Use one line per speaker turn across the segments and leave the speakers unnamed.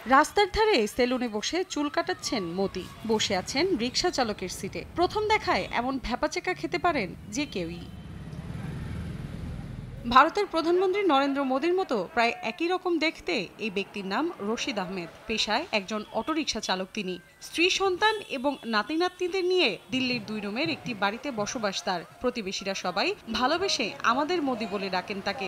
রাস্তার ধারে সেলুনে বসে চুল কাটাচ্ছেন মোদি, বসে আছেন রিকশা চালকের সিটে। প্রথম দেখায় এমন ভ্যাপাচেকা খেতে পারেন যে কেউই। ভারতের প্রধানমন্ত্রী নরেন্দ্র মোদীর মতো প্রায় একই রকম দেখতে এই ব্যক্তির নাম রশিদ আহমেদ। পেশায় একজন অটোরিকশা চালক তিনি। স্ত্রী, সন্তান এবং নাতি নাতনিদের নিয়ে দিল্লির 2 রুমের একটি বাড়িতে বসবাস তার। প্রতিবেশীরা সবাই ভালোবেসে আমাদের মোদি বলে ডাকেন তাকে।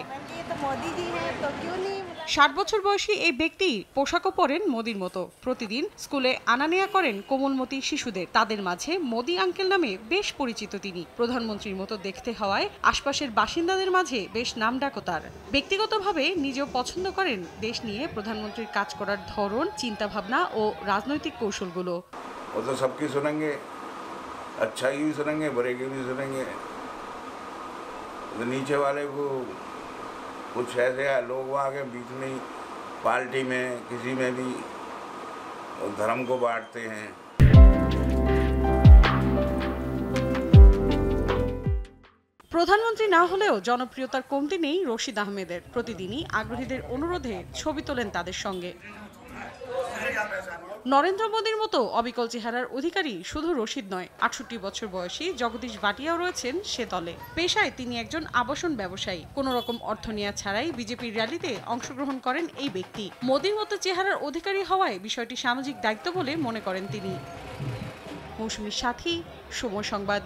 60 বছর বয়সী এই ব্যক্তি পোশাকও পরেন মোদির মতো। প্রতিদিন স্কুলে আনা নেয়া করেন কোমলমতি শিশুদের। তাদের মাঝে মোদি আঙ্কেল নামে বেশ পরিচিত তিনি। প্রধানমন্ত্রীর মতো দেখতে হওয়ায় আশপাশের বাসিন্দাদের মাঝে বেশ নামডাকও তার। ব্যক্তিগতভাবে নিজেও পছন্দ করেন দেশ নিয়ে প্রধানমন্ত্রীর কাজ করার ধরন, চিন্তাভাবনা ও রাজনৈতিক কৌশলগুলো।
वो तो सबकी सुनेंगे, अच्छा की भी सुनेंगे, बुरे की भी सुनेंगे। तो नीचे वाले को कुछ ऐसे लोग आगे बीच में ही पार्टी में किसी में भी धर्म को बांटते हैं।
প্রধানমন্ত্রী না হলেও জনপ্রিয়তার কমতি নেই রশিদ আহমেদের। প্রতিদিনই আগ্রহীদের অনুরোধে ছবি তোলেন তাদের সঙ্গে। নরেন্দ্র মোদীর মতো অবিকল চেহারার অধিকারী শুধু রশিদ নয়, 68 বছর বয়সী জগদীশ ভাটিয়াও রয়েছেন সে দলে। পেশায় তিনি একজন আবাসন ব্যবসায়ী। কোনো রকম অর্থ নেওয়া ছাড়াই বিজেপির র্যালিতে অংশগ্রহণ করেন এই ব্যক্তি। মোদীর মতো চেহারার অধিকারী হওয়ায় বিষয়টি সামাজিক দায়িত্ব বলে মনে করেন তিনি। মৌসুমীর সাথী, সময় সংবাদ।